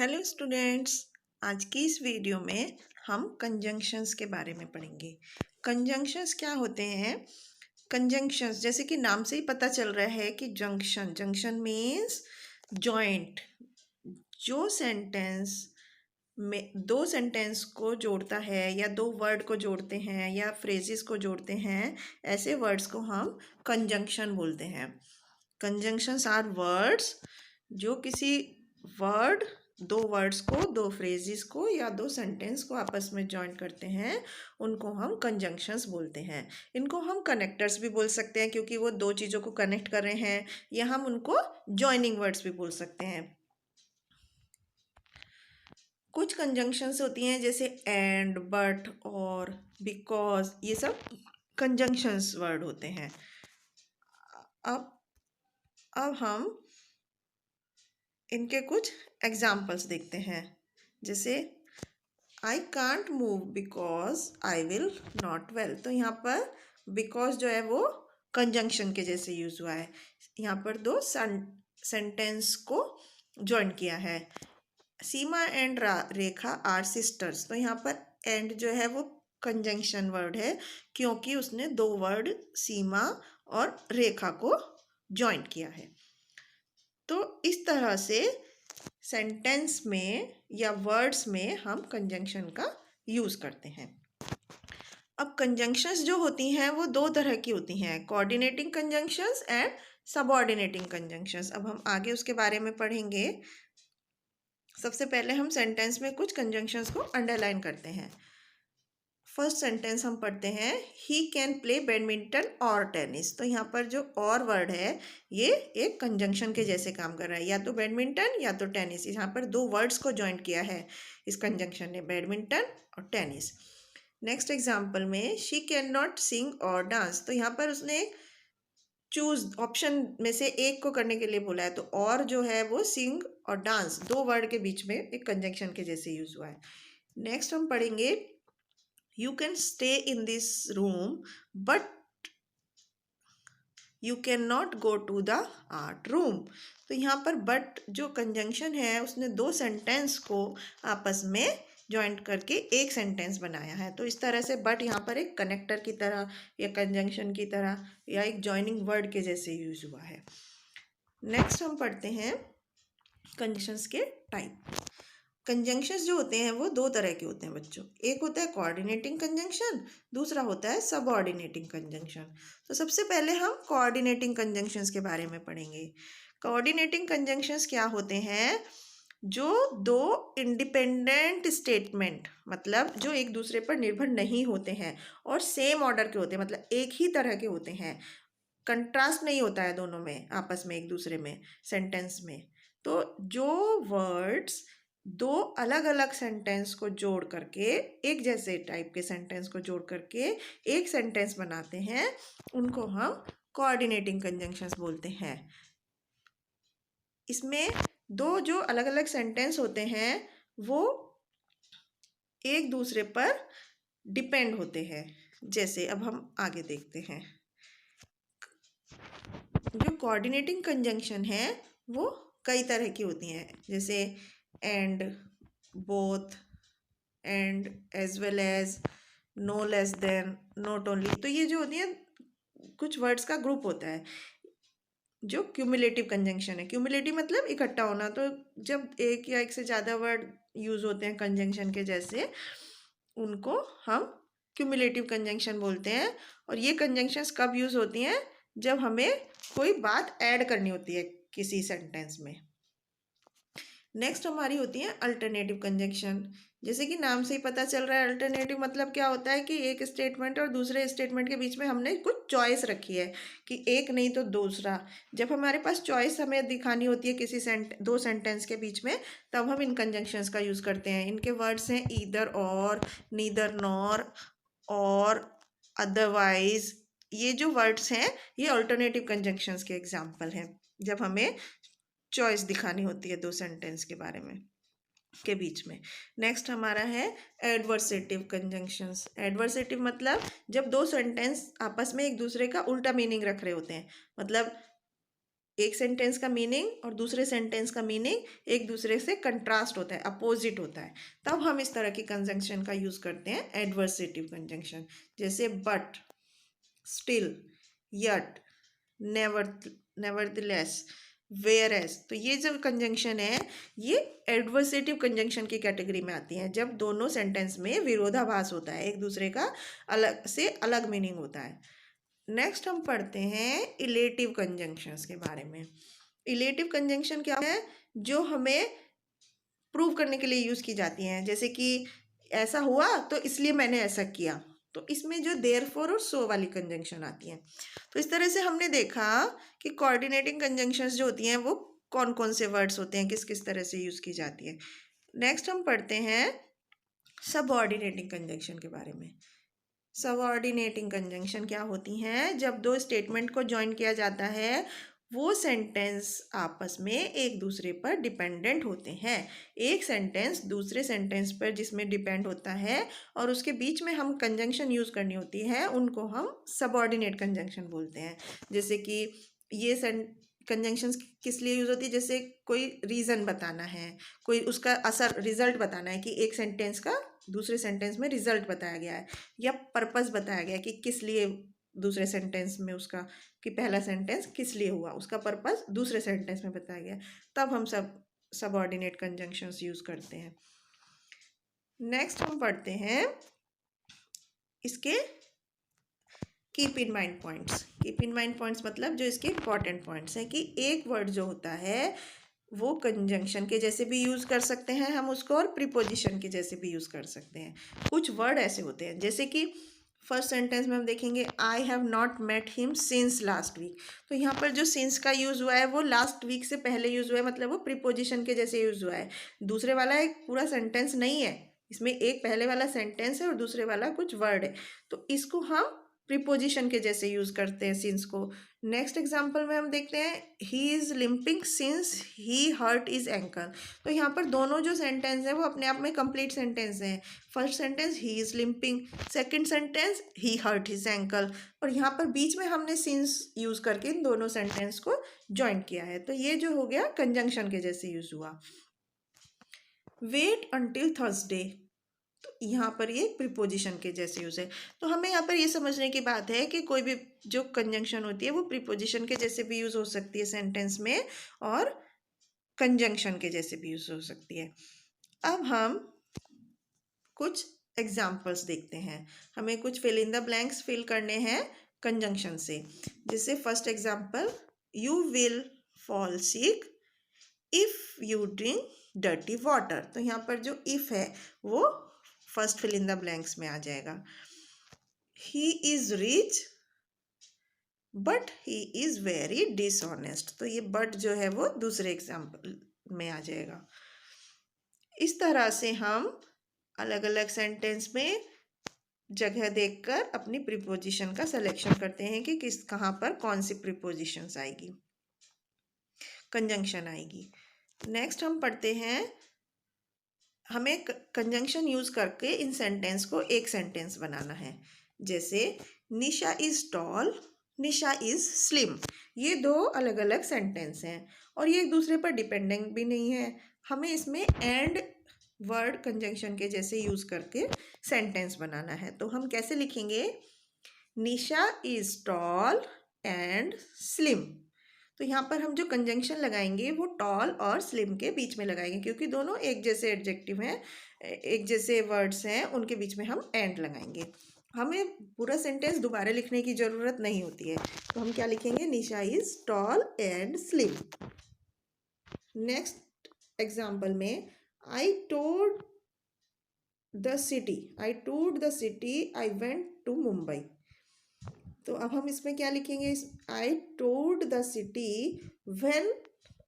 Hello students. आज की इस वीडियो में हम कंजंक्शंस के बारे में पढ़ेंगे। कंजंक्शंस क्या होते हैं? कंजंक्शंस जैसे कि नाम से ही पता चल रहा है कि जंक्शन जंक्शन मीन्स जॉइंट। जो सेंटेंस में दो सेंटेंस को जोड़ता है या दो वर्ड को जोड़ते हैं या फ्रेजेस को जोड़ते हैं, ऐसे वर्ड्स को हम कंजंक्शन बोलते हैं। कंजंक्शंस आर वर्ड्स जो किसी वर्ड दो वर्ड्स को, दो फ्रेजेस को या दो सेंटेंस को आपस में जॉइन करते हैं, उनको हम कंजंक्शंस बोलते हैं। इनको हम कनेक्टर्स भी बोल सकते हैं क्योंकि वो दो चीज़ों को कनेक्ट कर रहे हैं, या हम उनको जॉइनिंग वर्ड्स भी बोल सकते हैं। कुछ कंजंक्शंस होती हैं जैसे एंड, बट और बिकॉज, ये सब कंजंक्शंस वर्ड होते हैं। अब हम इनके कुछ एग्जाम्पल्स देखते हैं। जैसे I can't move because I will not well, तो यहाँ पर बिकॉज जो है वो कंजंक्शन के जैसे यूज हुआ है। यहाँ पर दो सेंटेंस को ज्वाइन किया है। सीमा एंड रेखा आर सिस्टर्स, तो यहाँ पर एंड जो है वो कंजंक्शन वर्ड है क्योंकि उसने दो वर्ड सीमा और रेखा को ज्वाइन किया है। तो इस तरह से सेंटेंस में या वर्ड्स में हम कंजंक्शन का यूज़ करते हैं। अब कंजंक्शंस जो होती हैं वो दो तरह की होती हैं, coordinating conjunctions and subordinating conjunctions. अब हम आगे उसके बारे में पढ़ेंगे। सबसे पहले हम सेंटेंस में कुछ कंजंक्शंस को अंडरलाइन करते हैं। फर्स्ट सेंटेंस हम पढ़ते हैं, ही कैन प्ले बैडमिंटन और टेनिस। तो यहाँ पर जो और वर्ड है ये एक कंजंक्शन के जैसे काम कर रहा है, या तो बैडमिंटन या तो टेनिस। यहाँ पर दो वर्ड्स को ज्वाइंट किया है इस कंजंक्शन ने, बैडमिंटन और टेनिस। नेक्स्ट एग्जाम्पल में, शी कैन नॉट सिंग और डांस। तो यहाँ पर उसने चूज ऑप्शन में से एक को करने के लिए बोला है, तो और जो है वो सिंग और डांस दो वर्ड के बीच में एक कंजंक्शन के जैसे यूज हुआ है। नेक्स्ट हम पढ़ेंगे, you can stay in this room but you cannot go to the art room। तो यहाँ पर बट जो कंजंक्शन है उसने दो सेंटेंस को आपस में जॉइंट करके एक सेंटेंस बनाया है। तो इस तरह से बट यहाँ पर एक कनेक्टर की तरह या कंजंक्शन की तरह या एक जॉइनिंग वर्ड के जैसे यूज हुआ है। नेक्स्ट हम पढ़ते हैं कंजंक्शंस के टाइप। कंजंक्शंस जो होते हैं वो दो तरह के होते हैं बच्चों। एक होता है कोऑर्डिनेटिंग कंजंक्शन, दूसरा होता है सबऑर्डिनेटिंग कंजंक्शन। तो सबसे पहले हम कोऑर्डिनेटिंग कंजंक्शंस के बारे में पढ़ेंगे। कोऑर्डिनेटिंग कंजंक्शंस क्या होते हैं? जो दो इंडिपेंडेंट स्टेटमेंट, मतलब जो एक दूसरे पर निर्भर नहीं होते हैं और सेम ऑर्डर के होते हैं, मतलब एक ही तरह के होते हैं, कंट्रास्ट नहीं होता है दोनों में आपस में एक दूसरे में सेंटेंस में। तो जो वर्ड्स दो अलग अलग सेंटेंस को जोड़ करके, एक जैसे टाइप के सेंटेंस को जोड़ करके एक सेंटेंस बनाते हैं, उनको हम कोऑर्डिनेटिंग कंजंक्शंस बोलते हैं। इसमें दो जो अलग अलग सेंटेंस होते हैं वो एक दूसरे पर डिपेंड होते हैं। जैसे अब हम आगे देखते हैं, जो कोऑर्डिनेटिंग कंजंक्शन है वो कई तरह की होती हैं, जैसे and, both, and, as well as, no less than, not only. तो ये जो होती है कुछ वर्ड्स का ग्रुप होता है जो क्यूमुलेटिव कंजंक्शन है। क्यूमुलेटिव मतलब इकट्ठा होना। तो जब एक या एक से ज़्यादा वर्ड यूज़ होते हैं कंजंक्शन के जैसे, उनको हम क्यूमुलेटिव कंजंक्शन बोलते हैं। और ये कंजंक्शंस कब यूज़ होती हैं? जब हमें कोई बात ऐड करनी होती है किसी सेंटेंस में। नेक्स्ट हमारी होती है अल्टरनेटिव कंजंक्शन। जैसे कि नाम से ही पता चल रहा है, अल्टरनेटिव मतलब क्या होता है कि एक स्टेटमेंट और दूसरे स्टेटमेंट के बीच में हमने कुछ चॉइस रखी है कि एक नहीं तो दूसरा। जब हमारे पास चॉइस हमें दिखानी होती है किसी दो सेंटेंस के बीच में, तब हम इन कंजंक्शंस का यूज़ करते हैं। इनके वर्ड्स हैं ईदर और, नीदर नॉर, और, अदरवाइज। ये जो वर्ड्स हैं ये अल्टरनेटिव कंजंक्शंस के एग्जाम्पल हैं, जब हमें चॉइस दिखानी होती है दो सेंटेंस के बारे में के बीच में। नेक्स्ट हमारा है एडवर्सेटिव कंजंक्शंस। एडवर्सेटिव मतलब जब दो सेंटेंस आपस में एक दूसरे का उल्टा मीनिंग रख रहे होते हैं, मतलब एक सेंटेंस का मीनिंग और दूसरे सेंटेंस का मीनिंग एक दूसरे से कंट्रास्ट होता है, अपोजिट होता है, तब हम इस तरह की कंजंक्शन का यूज करते हैं एडवर्सेटिव कंजंक्शन। जैसे but, still, yet, never, nevertheless, whereas. तो ये जो कंजंक्शन है ये एडवर्सेटिव कंजंक्शन की कैटेगरी में आती है, जब दोनों सेंटेंस में विरोधाभास होता है, एक दूसरे का अलग से अलग मीनिंग होता है। नेक्स्ट हम पढ़ते हैं इलेटिव कंजंक्शंस के बारे में। इलेटिव कंजंक्शन क्या है? जो हमें प्रूव करने के लिए यूज़ की जाती हैं, जैसे कि ऐसा हुआ तो इसलिए मैंने ऐसा किया, तो इसमें जो देयरफॉर और सो वाली कंजंक्शन आती हैं। तो इस तरह से हमने देखा कि कोऑर्डिनेटिंग कंजंक्शंस जो होती हैं वो कौन कौन से वर्ड्स होते हैं, किस किस तरह से यूज़ की जाती है। नेक्स्ट हम पढ़ते हैं सबऑर्डिनेटिंग कंजंक्शन के बारे में। सबऑर्डिनेटिंग कंजंक्शन क्या होती हैं? जब दो स्टेटमेंट को जॉइन किया जाता है, वो सेंटेंस आपस में एक दूसरे पर डिपेंडेंट होते हैं। एक सेंटेंस दूसरे सेंटेंस पर जिसमें डिपेंड होता है और उसके बीच में हम कंजंक्शन यूज़ करनी होती है, उनको हम सबऑर्डिनेट कंजंक्शन बोलते हैं। जैसे कि ये कंजंक्शंस किस लिए यूज़ होती है? जैसे कोई रीज़न बताना है, कोई उसका असर, रिजल्ट बताना है कि एक सेंटेंस का दूसरे सेंटेंस में रिजल्ट बताया गया है, या पर्पस बताया गया है कि किस लिए दूसरे सेंटेंस में उसका, कि पहला सेंटेंस किस लिए हुआ, उसका पर्पस दूसरे सेंटेंस में बताया गया है, तब हम सबऑर्डिनेट कंजंक्शंस यूज़ करते हैं। नेक्स्ट हम पढ़ते हैं इसके keep in mind points. Keep in mind points मतलब जो इसके इंपॉर्टेंट पॉइंट्स हैं, कि एक वर्ड जो होता है वो कंजंक्शन के जैसे भी यूज़ कर सकते हैं हम उसको, और प्रीपोजिशन के जैसे भी यूज़ कर सकते हैं। कुछ वर्ड ऐसे होते हैं, जैसे कि फर्स्ट सेंटेंस में हम देखेंगे I have not met him since last week. तो यहाँ पर जो सिंस का यूज़ हुआ है वो लास्ट वीक से पहले यूज़ हुआ है, मतलब वो प्रीपोजिशन के जैसे यूज़ हुआ है। दूसरे वाला एक पूरा सेंटेंस नहीं है, इसमें एक पहले वाला सेंटेंस है और दूसरे वाला कुछ वर्ड है, तो इसको हम प्रीपोजिशन के जैसे यूज़ करते हैं सिंस को। नेक्स्ट एग्जाम्पल में हम देखते हैं he is limping since he hurt his ankle. तो यहाँ पर दोनों जो सेंटेंस है वो अपने आप में कंप्लीट सेंटेंस हैं। First sentence he is limping, second sentence he hurt his ankle, और यहाँ पर बीच में हमने सिंस यूज़ करके इन दोनों सेंटेंस को ज्वाइन किया है। तो ये जो हो गया कंजंक्शन के जैसे यूज़ हुआ। वेट अंटिल थर्सडे, तो यहाँ पर ये प्रीपोजिशन के जैसे यूज़ है। तो हमें यहाँ पर ये समझने की बात है कि कोई भी जो कंजंक्शन होती है वो प्रीपोजिशन के जैसे भी यूज़ हो सकती है सेंटेंस में, और कंजंक्शन के जैसे भी यूज़ हो सकती है। अब हम कुछ एग्जाम्पल्स देखते हैं, हमें कुछ fill in the blanks fill करने हैं कंजंक्शन से। जैसे first example, you will fall sick if you drink dirty water. तो यहाँ पर जो इफ़ है वो first fill in the blanks में आ जाएगा। He is rich but he is very dishonest, तो ये बट जो है वो दूसरे एग्जाम्पल में आ जाएगा। इस तरह से हम अलग अलग सेंटेंस में जगह देखकर अपनी प्रीपोजिशन का सिलेक्शन करते हैं कि किस कहाँ पर कौन सी प्रीपोजिशंस आएगी, कंजंक्शन आएगी। नेक्स्ट हम पढ़ते हैं, हमें कंजंक्शन यूज़ करके इन सेंटेंस को एक सेंटेंस बनाना है। जैसे Nisha is tall, Nisha is slim. ये दो अलग अलग सेंटेंस हैं और ये एक दूसरे पर डिपेंडेंट भी नहीं है। हमें इसमें एंड वर्ड कंजंक्शन के जैसे यूज़ करके सेंटेंस बनाना है। तो हम कैसे लिखेंगे? Nisha is tall and slim. तो यहाँ पर हम जो कंजंक्शन लगाएंगे वो टॉल और स्लिम के बीच में लगाएंगे, क्योंकि दोनों एक जैसे एडजेक्टिव हैं, एक जैसे वर्ड्स हैं, उनके बीच में हम एंड लगाएंगे। हमें पूरा सेंटेंस दोबारा लिखने की ज़रूरत नहीं होती है। तो हम क्या लिखेंगे? Nisha is tall and slim. Next example में, I toured the city I went to Mumbai. तो अब हम इसमें क्या लिखेंगे? I toured the city when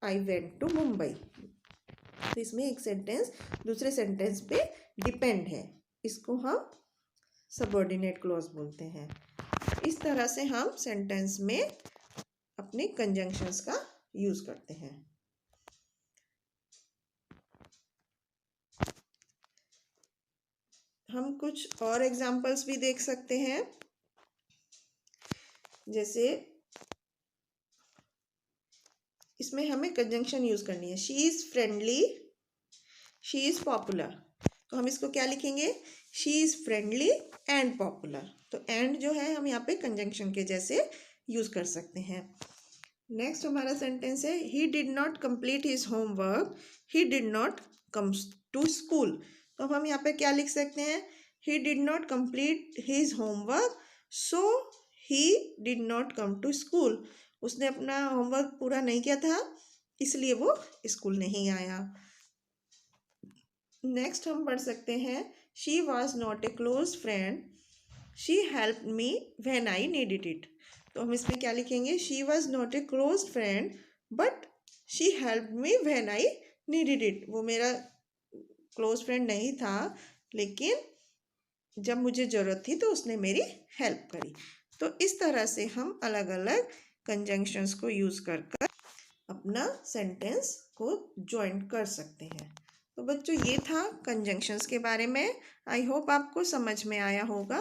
I went to Mumbai. तो इसमें एक सेंटेंस दूसरे सेंटेंस पे डिपेंड है, इसको हम सबऑर्डिनेट क्लॉज बोलते हैं। इस तरह से हम सेंटेंस में अपने कंजंक्शंस का यूज़ करते हैं। हम कुछ और एग्जाम्पल्स भी देख सकते हैं, जैसे इसमें हमें कंजंक्शन यूज़ करनी है। She is friendly, she is popular. तो हम इसको क्या लिखेंगे? She is friendly and popular. तो एंड जो है हम यहाँ पे कंजंक्शन के जैसे यूज़ कर सकते हैं। नेक्स्ट हमारा सेंटेंस है he did not complete his homework, he did not comes to school. तो अब हम यहाँ पे क्या लिख सकते हैं? He did not complete his homework so he did not come to school. उसने अपना होमवर्क पूरा नहीं किया था, इसलिए वो स्कूल नहीं आया। नेक्स्ट हम पढ़ सकते हैं she was not a close friend, she help me when I needed it. तो हम इसमें क्या लिखेंगे? She was not a close friend but she help me when I needed it. वो मेरा क्लोज फ्रेंड नहीं था, लेकिन जब मुझे ज़रूरत थी तो उसने मेरी हेल्प करी। तो इस तरह से हम अलग अलग कंजंक्शंस को यूज़ कर कर अपना सेंटेंस को ज्वाइन कर सकते हैं। तो बच्चों ये था कंजंक्शंस के बारे में। आई होप आपको समझ में आया होगा।